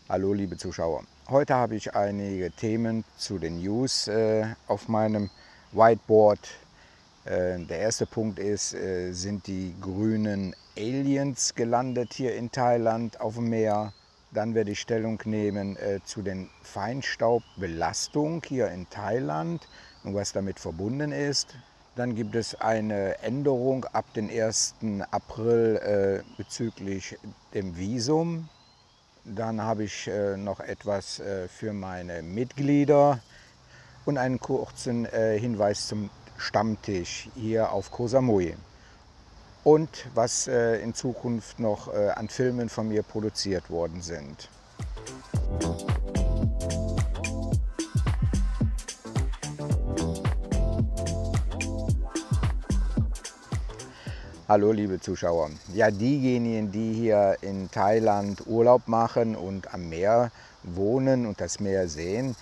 Hallo liebe Zuschauer, heute habe ich einige Themen zu den News auf meinem Whiteboard. Der erste Punkt ist, sind die grünen Aliens gelandet hier in Thailand auf dem Meer? Dann werde ich Stellung nehmen zu den Feinstaubbelastung hier in Thailand und was damit verbunden ist. Dann gibt es eine Änderung ab dem 1. April bezüglich dem Visum. Dann habe ich noch etwas für meine Mitglieder und einen kurzen Hinweis zum Stammtisch hier auf Koh Samui. Und was in Zukunft noch an Filmen von mir produziert worden sind. Hallo liebe Zuschauer. Ja, diejenigen, die hier in Thailand Urlaub machen und am Meer wohnen und das Meer sehen,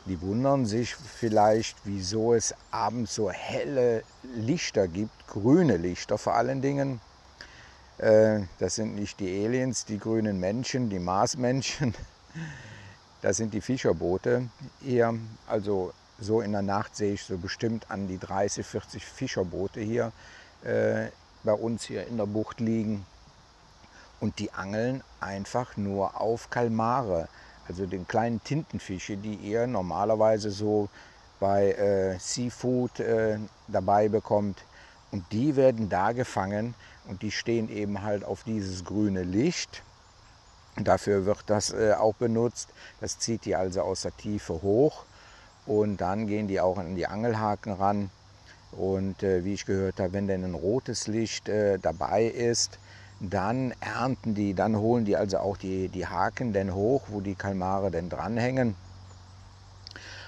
die wundern sich vielleicht, wieso es abends so helle Lichter gibt, grüne Lichter vor allen Dingen. Das sind nicht die Aliens, die grünen Menschen, die Marsmenschen. Das sind die Fischerboote hier. Also so in der Nacht sehe ich so bestimmt an die 30, 40 Fischerboote hier bei uns hier in der Bucht liegen. Und die angeln einfach nur auf Kalmare, also den kleinen Tintenfische, die ihr normalerweise so bei Seafood dabei bekommt. Und die werden da gefangen und die stehen eben halt auf dieses grüne Licht. Dafür wird das auch benutzt. Das zieht die also aus der Tiefe hoch und dann gehen die auch an die Angelhaken ran. Und wie ich gehört habe, wenn denn ein rotes Licht dabei ist, dann ernten die, dann holen die also auch die Haken denn hoch, wo die Kalmare denn dranhängen.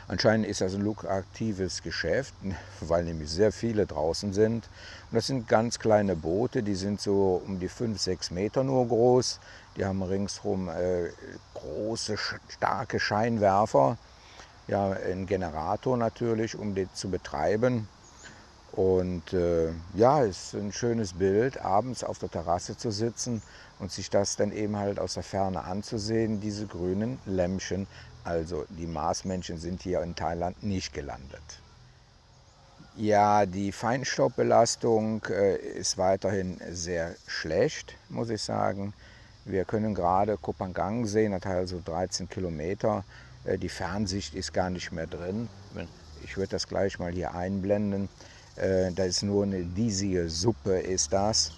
Anscheinend ist das ein lukratives Geschäft, weil nämlich sehr viele draußen sind. Und das sind ganz kleine Boote, die sind so um die 5, 6 Meter nur groß. Die haben ringsherum große, starke Scheinwerfer. Ja, ein Generator natürlich, um den zu betreiben. Und ja, es ist ein schönes Bild, abends auf der Terrasse zu sitzen und sich das dann eben halt aus der Ferne anzusehen, diese grünen Lämpchen. Also die Marsmenschen sind hier in Thailand nicht gelandet. Ja, die Feinstaubbelastung ist weiterhin sehr schlecht, muss ich sagen. Wir können gerade Koh Phangan sehen, das hat also 13 Kilometer. Die Fernsicht ist gar nicht mehr drin. Ich würde das gleich mal hier einblenden. Das ist nur eine diesige Suppe, ist das.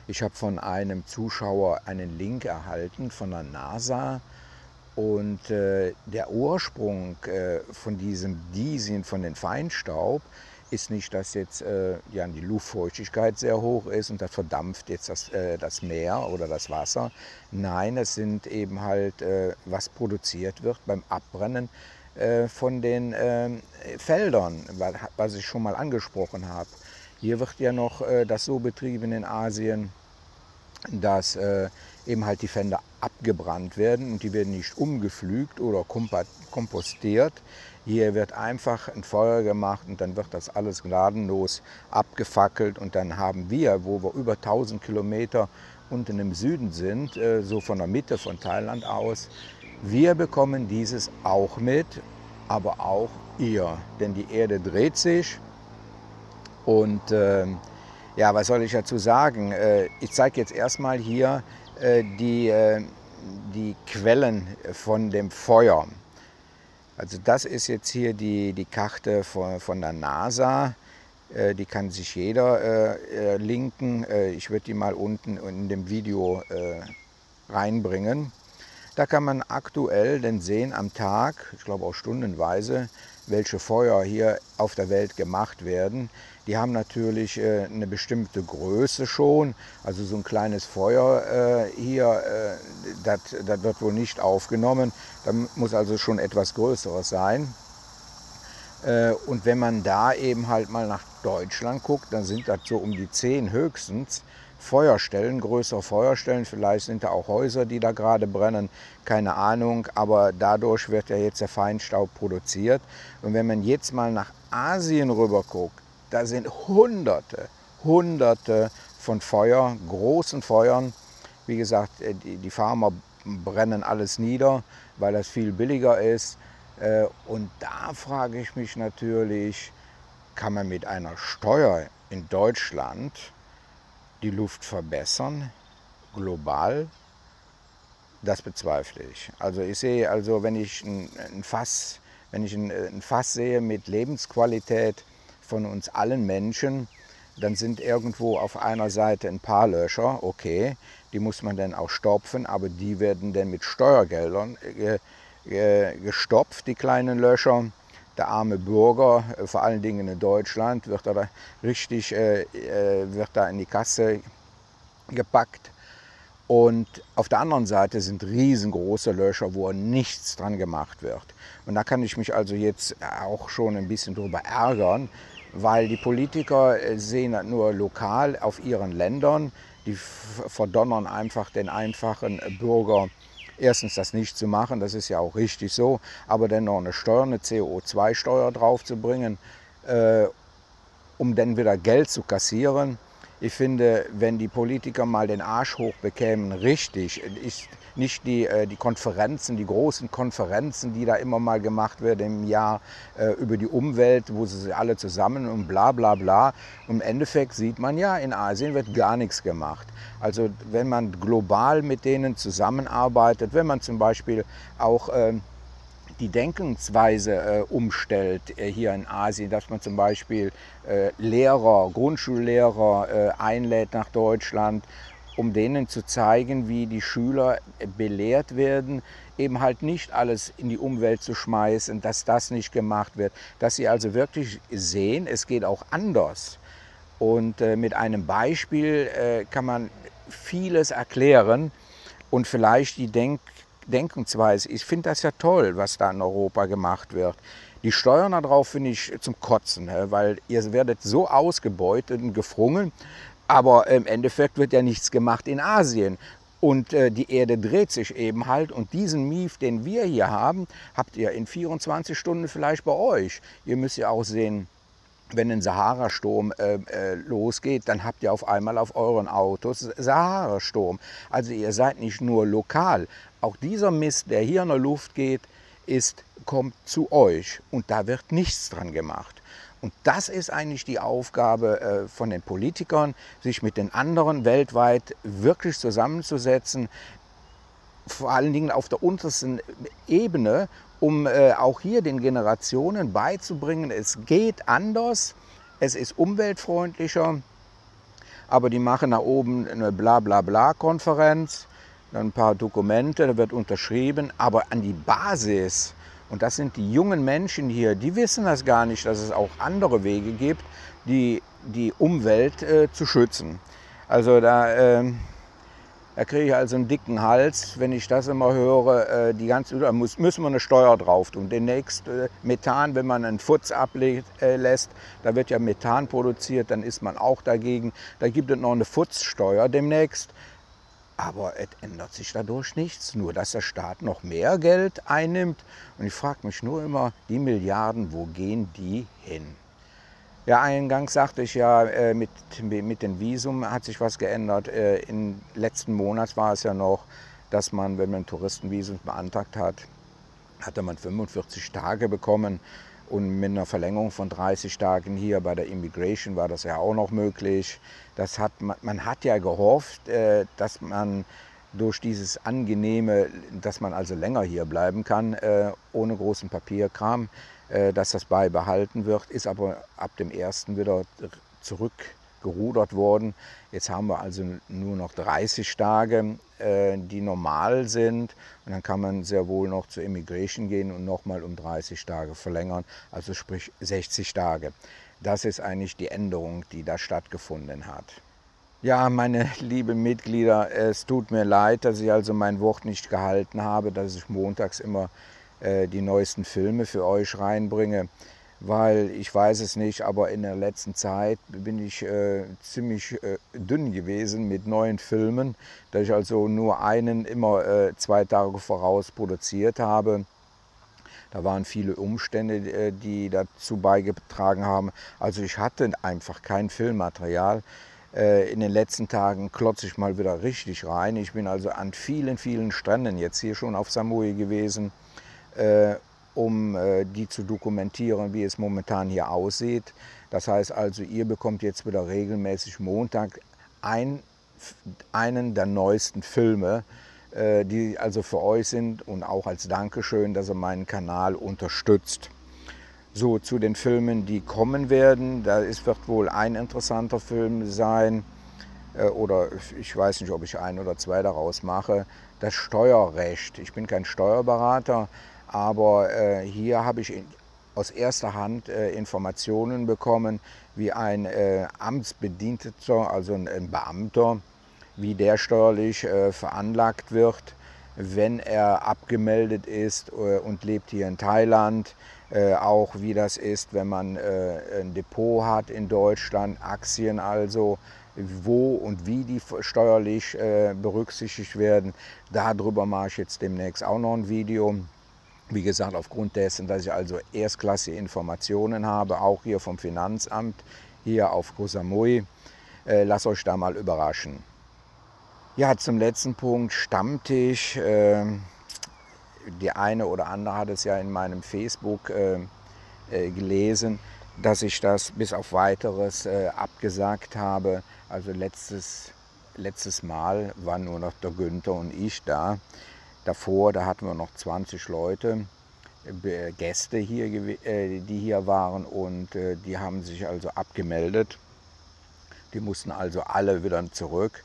Ich habe von einem Zuschauer einen Link erhalten von der NASA. Und der Ursprung von diesem Diesien, von den Feinstaub, ist nicht, dass jetzt ja, die Luftfeuchtigkeit sehr hoch ist und das verdampft jetzt das Meer oder das Wasser. Nein, es sind eben halt, was produziert wird beim Abbrennen von den Feldern, was ich schon mal angesprochen habe. Hier wird ja noch das so betrieben in Asien, dass eben halt die Felder abgebrannt werden und die werden nicht umgepflügt oder kompostiert. Hier wird einfach ein Feuer gemacht und dann wird das alles gnadenlos abgefackelt und dann haben wir, wo wir über 1000 Kilometer unten im Süden sind, so von der Mitte von Thailand aus, wir bekommen dieses auch mit, aber auch ihr, denn die Erde dreht sich und ja, was soll ich dazu sagen? Ich zeige jetzt erstmal hier die Quellen von dem Feuer. Also das ist jetzt hier die Karte von der NASA. Die kann sich jeder linken. Ich würde die mal unten in dem Video reinbringen. Da kann man aktuell denn sehen am Tag, ich glaube auch stundenweise, welche Feuer hier auf der Welt gemacht werden. Die haben natürlich eine bestimmte Größe schon, also so ein kleines Feuer hier, das wird wohl nicht aufgenommen. Da muss also schon etwas Größeres sein. Und wenn man da eben halt mal nach Deutschland guckt, dann sind das so um die 10 höchstens Feuerstellen, größere Feuerstellen. Vielleicht sind da auch Häuser, die da gerade brennen, keine Ahnung. Aber dadurch wird ja jetzt der Feinstaub produziert. Und wenn man jetzt mal nach Asien rüber guckt, da sind Hunderte von Feuer, großen Feuern. Wie gesagt, die Farmer brennen alles nieder, weil das viel billiger ist. Und da frage ich mich natürlich, kann man mit einer Steuer in Deutschland die Luft verbessern, global? Das bezweifle ich. Also ich sehe, also wenn ich ein Fass sehe mit Lebensqualität von uns allen Menschen, dann sind irgendwo auf einer Seite ein paar Löcher, okay, die muss man dann auch stopfen, aber die werden dann mit Steuergeldern gestopft, die kleinen Löcher. Der arme Bürger, vor allen Dingen in Deutschland, wird da in die Kasse gepackt. Und auf der anderen Seite sind riesengroße Löcher, wo nichts dran gemacht wird. Und da kann ich mich also jetzt auch schon ein bisschen drüber ärgern, weil die Politiker sehen das nur lokal auf ihren Ländern. Die verdonnern einfach den einfachen Bürger, erstens das nicht zu machen, das ist ja auch richtig so, aber dann noch eine Steuer, eine CO2-Steuer drauf zu bringen, um dann wieder Geld zu kassieren. Ich finde, wenn die Politiker mal den Arsch hoch bekämen, richtig, ist nicht die Konferenzen, die großen Konferenzen, die da immer mal gemacht werden im Jahr über die Umwelt, wo sie alle zusammen und bla bla bla. Und im Endeffekt sieht man ja, in Asien wird gar nichts gemacht. Also wenn man global mit denen zusammenarbeitet, wenn man zum Beispiel auch die Denkensweise umstellt hier in Asien, dass man zum Beispiel Grundschullehrer einlädt nach Deutschland, um denen zu zeigen, wie die Schüler belehrt werden, eben halt nicht alles in die Umwelt zu schmeißen, dass das nicht gemacht wird, dass sie also wirklich sehen, es geht auch anders. Und mit einem Beispiel kann man vieles erklären und vielleicht die Denkensweise. Ich finde das ja toll, was da in Europa gemacht wird. Die Steuern darauf finde ich zum Kotzen, weil ihr werdet so ausgebeutet und gefrungen, aber im Endeffekt wird ja nichts gemacht in Asien. Und die Erde dreht sich eben halt und diesen Mief, den wir hier haben, habt ihr in 24 Stunden vielleicht bei euch. Ihr müsst ja auch sehen, wenn ein Sahara-Sturm losgeht, dann habt ihr auf einmal auf euren Autos Sahara-Sturm. Also ihr seid nicht nur lokal. Auch dieser Mist, der hier in der Luft geht, kommt zu euch. Und da wird nichts dran gemacht. Und das ist eigentlich die Aufgabe von den Politikern, sich mit den anderen weltweit wirklich zusammenzusetzen, vor allen Dingen auf der untersten Ebene, um auch hier den Generationen beizubringen, es geht anders, es ist umweltfreundlicher, aber die machen da oben eine Bla-Bla-Bla-Konferenz, dann ein paar Dokumente, da wird unterschrieben, aber an die Basis, und das sind die jungen Menschen hier, die wissen das gar nicht, dass es auch andere Wege gibt, die Umwelt zu schützen. Also da kriege ich also einen dicken Hals, wenn ich das immer höre. Da müssen wir eine Steuer drauf tun. Demnächst Methan, wenn man einen Futz ablässt, da wird ja Methan produziert, dann ist man auch dagegen. Da gibt es noch eine Futzsteuer demnächst. Aber es ändert sich dadurch nichts, nur dass der Staat noch mehr Geld einnimmt. Und ich frage mich nur immer, die Milliarden, wo gehen die hin? Ja, eingangs sagte ich ja, mit dem Visum hat sich was geändert. Im letzten Monat war es ja noch, dass man, wenn man ein Touristenvisum beantragt hat, hatte man 45 Tage bekommen. Und mit einer Verlängerung von 30 Tagen hier bei der Immigration war das ja auch noch möglich. Man hat ja gehofft, dass man durch dieses Angenehme, dass man also länger hier bleiben kann, ohne großen Papierkram, dass das beibehalten wird, ist aber ab dem 1. wieder zurückgerudert worden. Jetzt haben wir also nur noch 30 Tage, die normal sind. Und dann kann man sehr wohl noch zur Immigration gehen und nochmal um 30 Tage verlängern, also sprich 60 Tage. Das ist eigentlich die Änderung, die da stattgefunden hat. Ja, meine lieben Mitglieder, es tut mir leid, dass ich also mein Wort nicht gehalten habe, dass ich montags immer die neuesten Filme für euch reinbringe, weil ich weiß es nicht, aber in der letzten Zeit bin ich ziemlich dünn gewesen mit neuen Filmen, da ich also nur einen immer 2 Tage voraus produziert habe. Da waren viele Umstände, die dazu beigetragen haben. Also ich hatte einfach kein Filmmaterial. In den letzten Tagen klotze ich mal wieder richtig rein. Ich bin also an vielen, vielen Stränden jetzt hier schon auf Samui gewesen, um die zu dokumentieren, wie es momentan hier aussieht. Das heißt also, ihr bekommt jetzt wieder regelmäßig Montag einen der neuesten Filme, die also für euch sind, und auch als Dankeschön, dass ihr meinen Kanal unterstützt. So, zu den Filmen, die kommen werden. Wird wohl ein interessanter Film sein, oder ich weiß nicht, ob ich ein oder zwei daraus mache. Das Steuerrecht. Ich bin kein Steuerberater, aber hier habe ich aus erster Hand Informationen bekommen, wie ein Amtsbediensteter, also ein Beamter, wie der steuerlich veranlagt wird, wenn er abgemeldet ist und lebt hier in Thailand. Auch wie das ist, wenn man ein Depot hat in Deutschland, Aktien also, wo und wie die steuerlich berücksichtigt werden. Darüber mache ich jetzt demnächst auch noch ein Video. Wie gesagt, aufgrund dessen, dass ich also erstklassige Informationen habe, auch hier vom Finanzamt, hier auf Koh Samui. Lasst euch da mal überraschen. Ja, zum letzten Punkt, Stammtisch. Die eine oder andere hat es ja in meinem Facebook gelesen, dass ich das bis auf Weiteres abgesagt habe. Also letztes Mal waren nur noch der Günther und ich da. Davor, da hatten wir noch 20 Leute, Gäste hier, die hier waren, und die haben sich also abgemeldet. Die mussten also alle wieder zurück,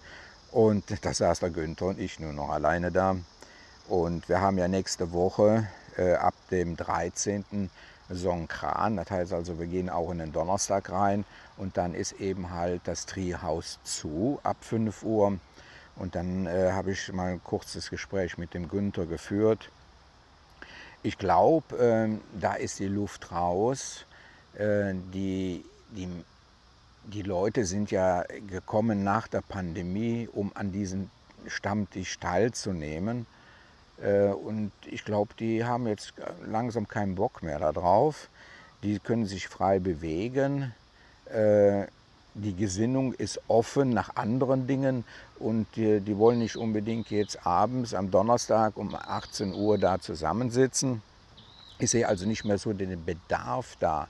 und da saß der Günther und ich nur noch alleine da. Und wir haben ja nächste Woche ab dem 13. Songkran, das heißt also, wir gehen auch in den Donnerstag rein, und dann ist eben halt das Treehouse zu ab 5 Uhr. Und dann habe ich mal ein kurzes Gespräch mit dem Günther geführt. Ich glaube, da ist die Luft raus. Die Leute sind ja gekommen nach der Pandemie, um an diesem Stammtisch teilzunehmen. Und ich glaube, die haben jetzt langsam keinen Bock mehr darauf. Die können sich frei bewegen. Die Gesinnung ist offen nach anderen Dingen, und die wollen nicht unbedingt jetzt abends am Donnerstag um 18 Uhr da zusammensitzen. Ich sehe also nicht mehr so den Bedarf da.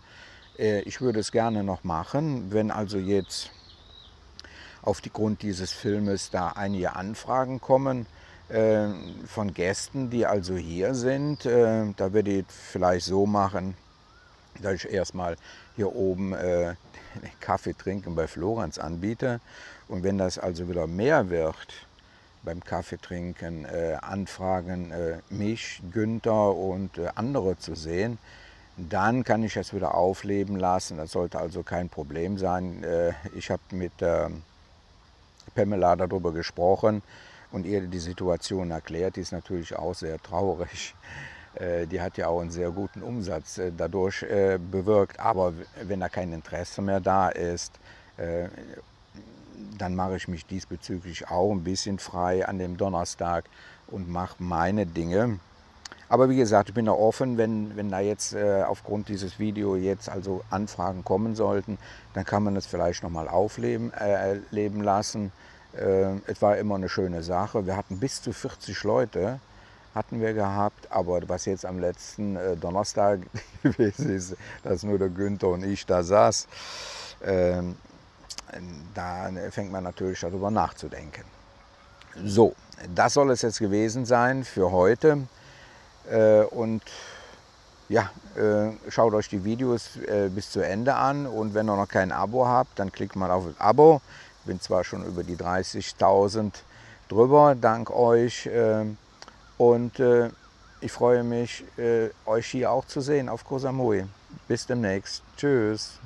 Ich würde es gerne noch machen, wenn also jetzt aufgrund dieses Filmes da einige Anfragen kommen von Gästen, die also hier sind. Da werde ich vielleicht so machen, dass ich erstmal hier oben Kaffee trinken bei Florenz anbiete, und wenn das also wieder mehr wird beim Kaffeetrinken, Anfragen, mich, Günther und andere zu sehen, dann kann ich es wieder aufleben lassen. Das sollte also kein Problem sein. Ich habe mit Pamela darüber gesprochen und ihr die Situation erklärt. Die ist natürlich auch sehr traurig. Die hat ja auch einen sehr guten Umsatz dadurch bewirkt. Aber wenn da kein Interesse mehr da ist, dann mache ich mich diesbezüglich auch ein bisschen frei an dem Donnerstag und mache meine Dinge. Aber wie gesagt, ich bin da offen, wenn da jetzt aufgrund dieses Videos jetzt also Anfragen kommen sollten, dann kann man das vielleicht nochmal aufleben leben lassen. Es war immer eine schöne Sache. Wir hatten bis zu 40 Leute hatten wir gehabt, aber was jetzt am letzten Donnerstag gewesen ist, dass nur der Günther und ich da saß, da fängt man natürlich darüber nachzudenken. So, das soll es jetzt gewesen sein für heute. Und ja, schaut euch die Videos bis zu Ende an, und wenn ihr noch kein Abo habt, dann klickt mal auf das Abo. Ich bin zwar schon über die 30.000 drüber, dank euch, und ich freue mich, euch hier auch zu sehen auf Koh Samui. Bis demnächst. Tschüss.